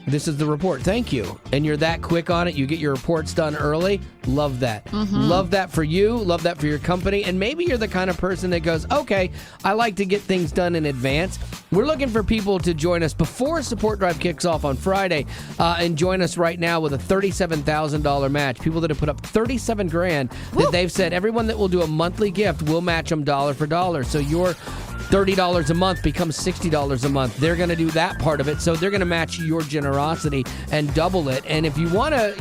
This is the report. Thank you. And you're that quick on it. You get your reports done early. Love that. Love that for you. Love that for your company. And maybe you're the kind of person that goes, okay, I like to get things done in advance. We're looking for people to join us before Support Drive kicks off on Friday, and join us right now with a $37,000 match. People that have put up $37,000 that they've said everyone that will do a monthly gift will match them dollar for dollar. So your $30 a month becomes $60 a month. They're going to do that part of it. So they're going to match your generosity and double it. And if you want to,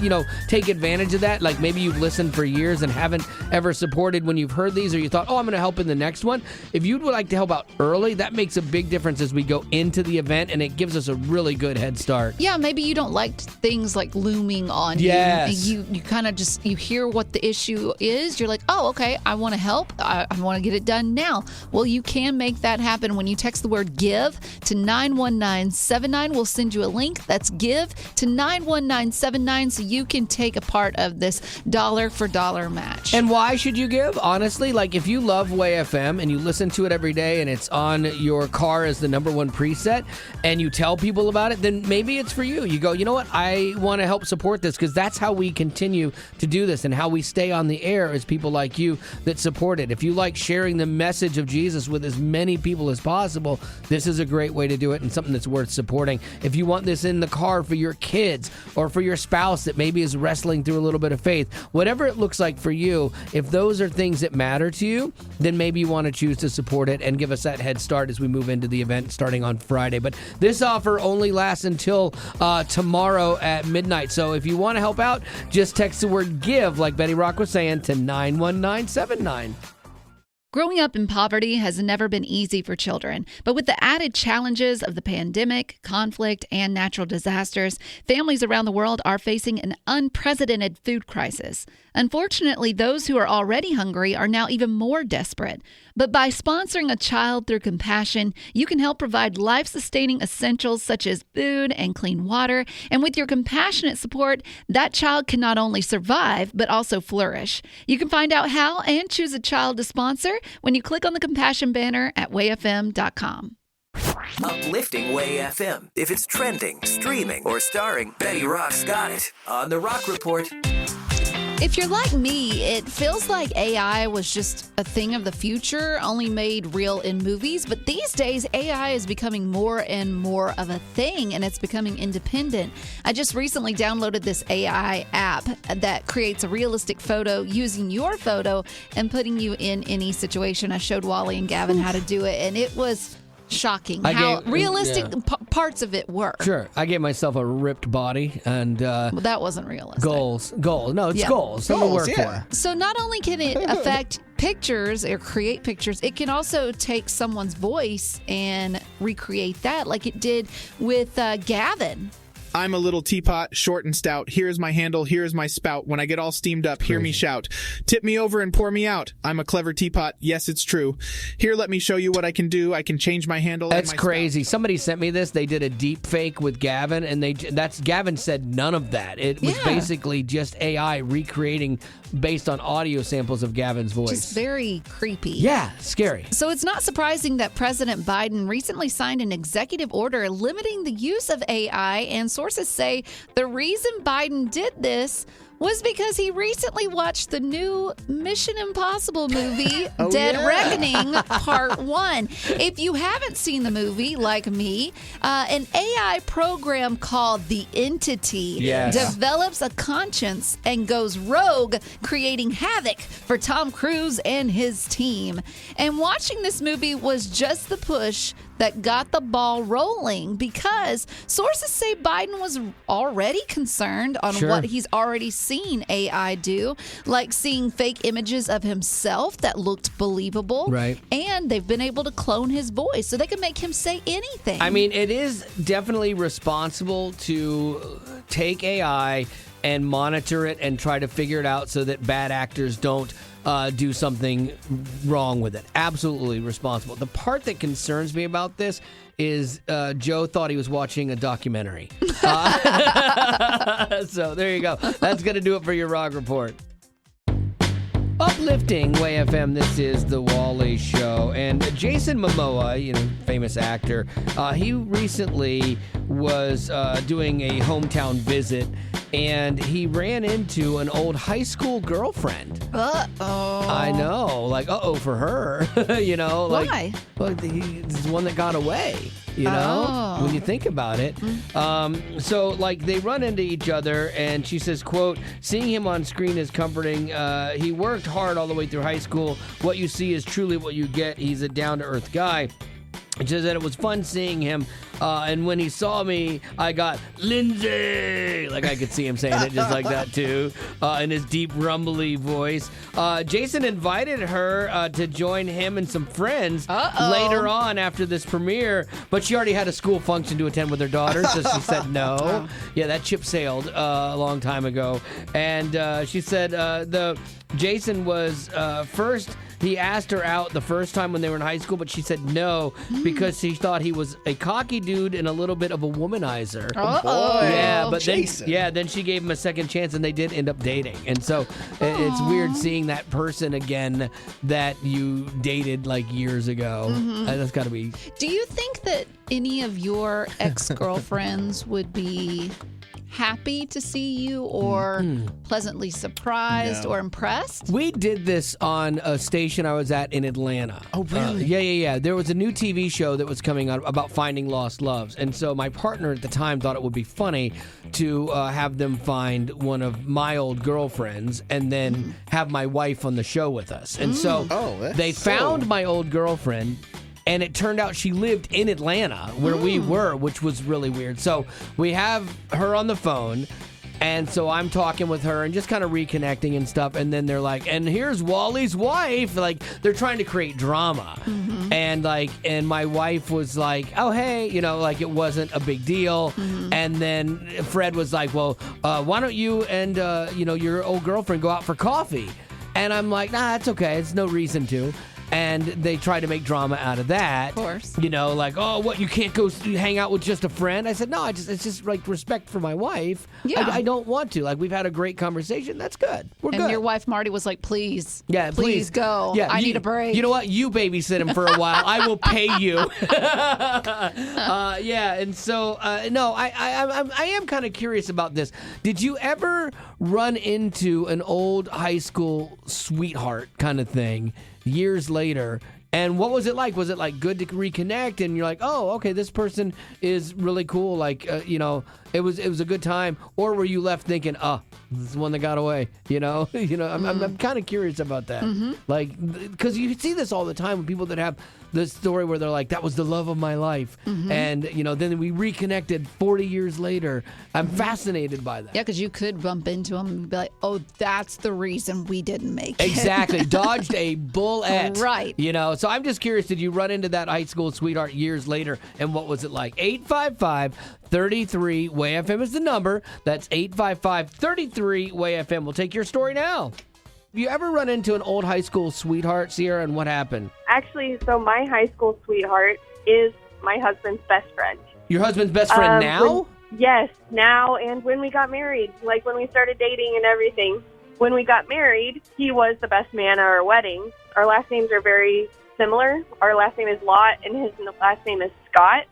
take advantage of that, like maybe you've listened for years and haven't ever supported when you've heard these, or you thought, I'm going to help in the next one. If you'd like to help out early, that makes a big difference as we go into the event, and it gives us a really good head start. Yeah, maybe you don't like things like looming on you. You kind of just, you hear what the issue is. You're like, oh, okay, I want to help. I want to get it done now. Well, you can make that happen when you text the word give to 91979. We'll send you a link. That's give to 91979 so you can take a part of this dollar for dollar match. And why should you give? Honestly, like if you love Way FM and you listen to it every day and it's on your car as the #1 preset and you tell people about it, then maybe it's for you. You go, you know what? I want to help support this, because that's how we continue to do this and how we stay on the air is people like you that support it. If you like sharing the message of Jesus with as many people as possible, this is a great way to do it and something that's worth supporting. If you want this in the car for your kids or for your spouse that maybe is wrestling through a little bit of faith, whatever it looks like for you, if those are things that matter to you, then maybe you want to choose to support it and give us that head start as we move into the event starting on Friday. But this offer only lasts until tomorrow at midnight. So if you want to help out, just text the word give, like Betty Rock was saying, to 91979. Growing up in poverty has never been easy for children, but with the added challenges of the pandemic, conflict, and natural disasters, families around the world are facing an unprecedented food crisis. Unfortunately, those who are already hungry are now even more desperate. But by sponsoring a child through compassion, you can help provide life-sustaining essentials such as food and clean water. And with your compassionate support, that child can not only survive, but also flourish. You can find out how and choose a child to sponsor when you click on the compassion banner at wayfm.com. Uplifting Way FM. If it's trending, streaming, or starring, Betty Rock's got it on The Rock Report. If you're like me, it feels like AI was just a thing of the future, only made real in movies. But these days, AI is becoming more and more of a thing, and it's becoming independent. I just recently downloaded this AI app that creates a realistic photo using your photo and putting you in any situation. I showed Wally and Gavin how to do it, and it was shocking how realistic parts of it were. Sure. I gave myself a ripped body and well, that wasn't realistic. Goals. No, it's goals. Something to work for. So not only can it affect pictures or create pictures, it can also take someone's voice and recreate that like it did with Gavin. I'm a little teapot, short and stout. Here's my handle, here's my spout. When I get all steamed up, hear me shout. Tip me over and pour me out. I'm a clever teapot. Yes, it's true. Here, let me show you what I can do. I can change my handle. That's and my crazy. Somebody sent me this. They did a deep fake with Gavin, and Gavin said none of that. It was basically just AI recreating based on audio samples of Gavin's voice. Just very creepy. Yeah, scary. So it's not surprising that President Biden recently signed an executive order limiting the use of AI, and sources say the reason Biden did this was because he recently watched the new Mission Impossible movie, Dead Reckoning Part 1. If you haven't seen the movie, like me, an AI program called The Entity develops a conscience and goes rogue, creating havoc for Tom Cruise and his team. And watching this movie was just the push that got the ball rolling, because sources say Biden was already concerned on what he's already seen AI do, like seeing fake images of himself that looked believable. Right. And they've been able to clone his voice so they can make him say anything. I mean, it is definitely responsible to take AI and monitor it and try to figure it out so that bad actors don't do something wrong with it. Absolutely responsible. The part that concerns me about this is Joe thought he was watching a documentary. So there you go. That's going to do it for your Rock Report. Uplifting Way FM, this is The Wally Show. And Jason Momoa, famous actor, he recently was doing a hometown visit, and he ran into an old high school girlfriend. Uh-oh. I know. Like, uh-oh for her. Why? Well, he's the one that got away. When you think about it. So, they run into each other, and she says, quote, seeing him on screen is comforting. He worked hard all the way through high school. What you see is truly what you get. He's a down-to-earth guy. She says that it was fun seeing him, and when he saw me, I got, Lindsay! Like, I could see him saying it just like that, too, in his deep, rumbly voice. Jason invited her to join him and some friends later on after this premiere, but she already had a school function to attend with her daughter, so she said no. Yeah, that ship sailed a long time ago. And she said Jason was first... He asked her out the first time when they were in high school, but she said no because she thought he was a cocky dude and a little bit of a womanizer. Oh, boy. Yeah, but Jason. then she gave him a second chance, and they did end up dating. And so it's weird seeing that person again that you dated years ago. That's got to be. Do you think that any of your ex-girlfriends would be happy to see you or pleasantly surprised or impressed? We did this on a station I was at in Atlanta. Oh, really? Yeah. There was a new TV show that was coming on about finding lost loves. And so my partner at the time thought it would be funny to have them find one of my old girlfriends and then have my wife on the show with us. And so they found my old girlfriend, and it turned out she lived in Atlanta where we were, which was really weird. So we have her on the phone, And so I'm talking with her and just kind of reconnecting and stuff. And then they're like, and here's Wally's wife. Like, they're trying to create drama. And my wife was like, oh, hey, like it wasn't a big deal. And then Fred was like, well, why don't you and, your old girlfriend go out for coffee? And I'm like, nah, that's okay. It's no reason to. And they try to make drama out of that. Of course. Like, oh, what, you can't go hang out with just a friend? I said, no, it's just like respect for my wife. Yeah. I don't want to. Like, we've had a great conversation. That's good. We're good. And your wife, Marty, was like, please. Yeah, please go. Yeah, I need a break. You know what? You babysit him for a while. I will pay you. And so, no, I am kind of curious about this. Did you ever run into an old high school sweetheart kind of thing years later? And what was it like? Was it like good to reconnect? And you're like, oh, okay, this person is really cool. Like, it was a good time. Or were you left thinking, oh, this is the one that got away? I'm kind of curious about that. Like, because you see this all the time with people that have the story where they're like, that was the love of my life. And, then we reconnected 40 years later. I'm fascinated by that. Yeah, because you could bump into them and be like, oh, that's the reason we didn't make it. Exactly. Dodged a bullet. Right. So I'm just curious, did you run into that high school sweetheart years later, and what was it like? 855-33-WAY-FM is the number. That's 855-33-WAY-FM. We'll take your story now. Have you ever run into an old high school sweetheart, Sierra, and what happened? Actually, so my high school sweetheart is my husband's best friend. Your husband's best friend now? Yes, now and when we got married, like when we started dating and everything. When we got married, he was the best man at our wedding. Our last names are very similar. Our last name is Lott, and his last name is Scott.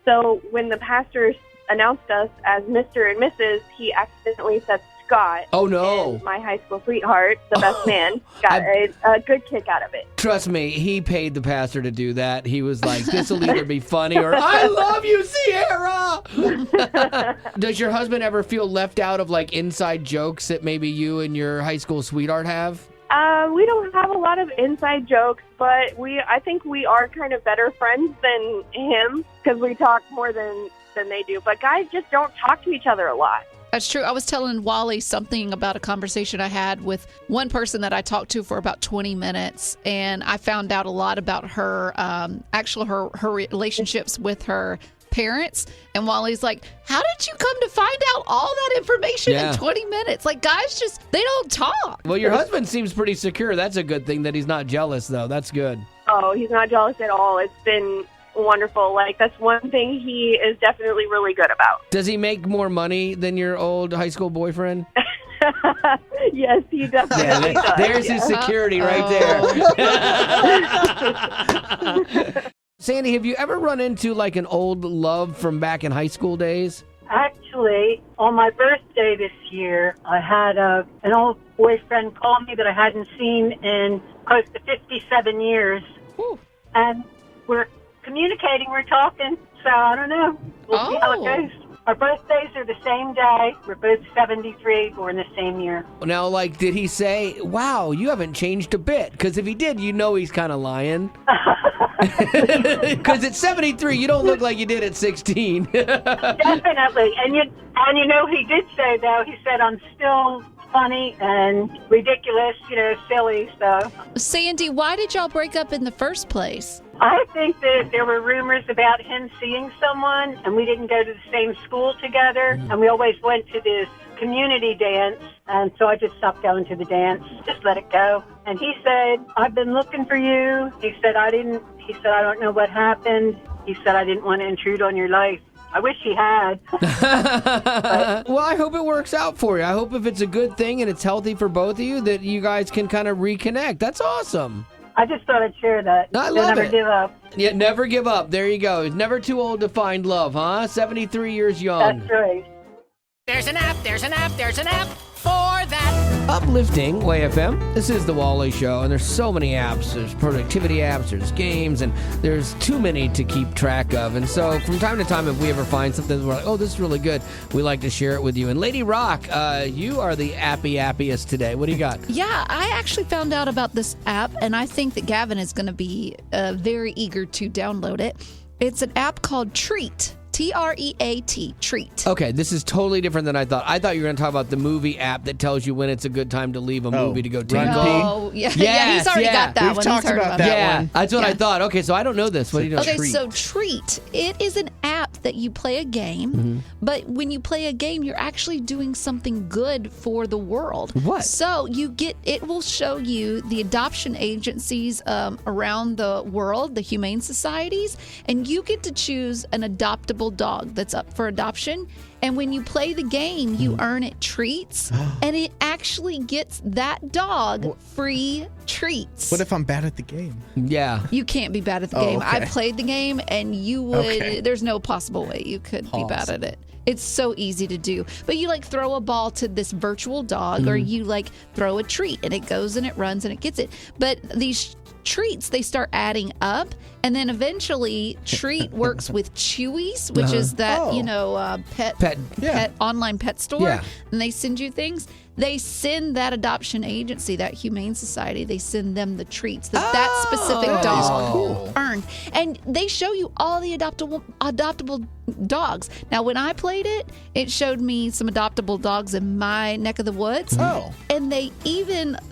So when the pastor announced us as Mr. and Mrs., he accidentally said Scott. Oh, no. And my high school sweetheart, the best man, got a good kick out of it. Trust me, he paid the pastor to do that. He was like, this will either be funny or, I love you, Sierra! Does your husband ever feel left out of, like, inside jokes that maybe you and your high school sweetheart have? We don't have a lot of inside jokes, but I think we are kind of better friends than him because we talk more than they do. But guys just don't talk to each other a lot. That's true. I was telling Wally something about a conversation I had with one person that I talked to for about 20 minutes, and I found out a lot about her, her relationships with her parents. And Wally's like, how did you come to find out all that information in 20 minutes? Like, guys they don't talk. Well, your husband seems pretty secure. That's a good thing that he's not jealous, though. That's good. Oh, he's not jealous at all. It's been wonderful. Like, that's one thing he is definitely really good about. Does he make more money than your old high school boyfriend? Yes, he definitely does. There's his security right there. Sandy, have you ever run into like an old love from back in high school days? Actually, on my birthday this year, I had an old boyfriend call me that I hadn't seen in close to 57 years. Ooh. And we're communicating, we're talking, so I don't know. We'll see how it goes. Our birthdays are the same day. We're both 73, born the same year. Now, like, did he say, wow, you haven't changed a bit? Because if he did, he's kind of lying. Because at 73, you don't look like you did at 16. Definitely. And you know, he did say, though, he said, I'm still funny and ridiculous, silly stuff. Sandy, why did y'all break up in the first place? I think that there were rumors about him seeing someone, and we didn't go to the same school together, and we always went to this community dance, and so I just stopped going to the dance, just let it go. And he said, I've been looking for you. He said, I don't know what happened. He said, I didn't want to intrude on your life. I wish he had. Well, I hope it works out for you. I hope if it's a good thing and it's healthy for both of you, that you guys can kind of reconnect. That's awesome. I just thought I'd share that. I love never it. Give up. Yeah, never give up. There you go. He's never too old to find love, huh? 73 years young. That's right. There's an app for that. Uplifting Way FM. This is the Wally Show, and there's so many apps. There's productivity apps, there's games, and there's too many to keep track of. And so from time to time, if we ever find something we're like, oh, this is really good, we like to share it with you. And Lady Rock, you are the appiest today. What do you got? Yeah, I actually found out about this app, and I think that Gavin is going to be very eager to download it. It's an app called Treat. T-R-E-A-T, treat. Okay, this is totally different than I thought. I thought you were going to talk about the movie app that tells you when it's a good time to leave a movie to go take a Oh, yeah, he's already got that We've one. talked He's heard about that one. That's what I thought. Okay, so I don't know this. What do you know? Okay, so Treat, it is an app that you play a game, but when you play a game, you're actually doing something good for the world. What? So it will show you the adoption agencies around the world, the humane societies, and you get to choose an adoptable dog that's up for adoption. And when you play the game, you earn it treats, and it actually gets that dog free treats. What if I'm bad at the game? Yeah. You can't be bad at the game. Okay. I played the game, and you would. There's no possible way you could be bad at it. It's so easy to do. But you throw a ball to this virtual dog, or you throw a treat, and it goes and it runs and it gets it. But these treats, they start adding up, and then eventually Treat works with Chewy's, which is that pet online pet store, and they send you things. They send that adoption agency, that humane society, they send them the treats that specific dog earned, and they show you all the adoptable dogs. Now, when I played it, it showed me some adoptable dogs in my neck of the woods. And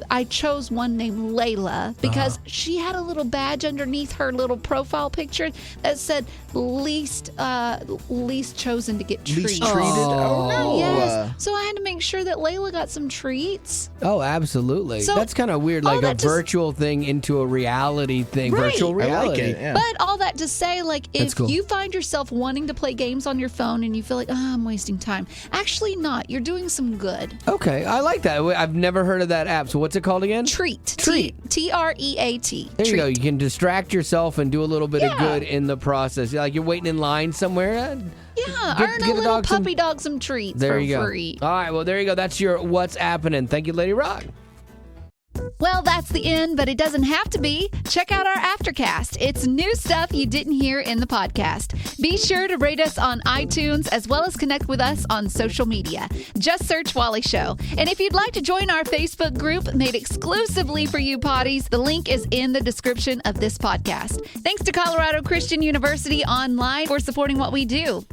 I chose one named Layla because she had a little badge underneath her little profile picture that said least chosen to get treated. Least treated? Oh, no. Yes. So I had to make sure that Layla got some treats. Oh, absolutely. So, that's kind of weird, like a virtual thing into a reality thing. Right. Virtual reality. I like it, yeah. But all that to say, if cool. you find yourself wanting to play games on your phone and you feel like, I'm wasting time, actually not. You're doing some good. Okay, I like that. I've never heard of that app. So what's it called again? Treat. T-R-E-A-T. There you go. You can distract yourself and do a little bit of good in the process. Like you're waiting in line somewhere. Earn a little puppy dog some treats for free. All right, well, there you go. That's your What's Happening. Thank you, Lady Rock. Well, that's the end, but it doesn't have to be. Check out our Aftercast. It's new stuff you didn't hear in the podcast. Be sure to rate us on iTunes as well as connect with us on social media. Just search Wally Show. And if you'd like to join our Facebook group made exclusively for you potties, the link is in the description of this podcast. Thanks to Colorado Christian University Online for supporting what we do.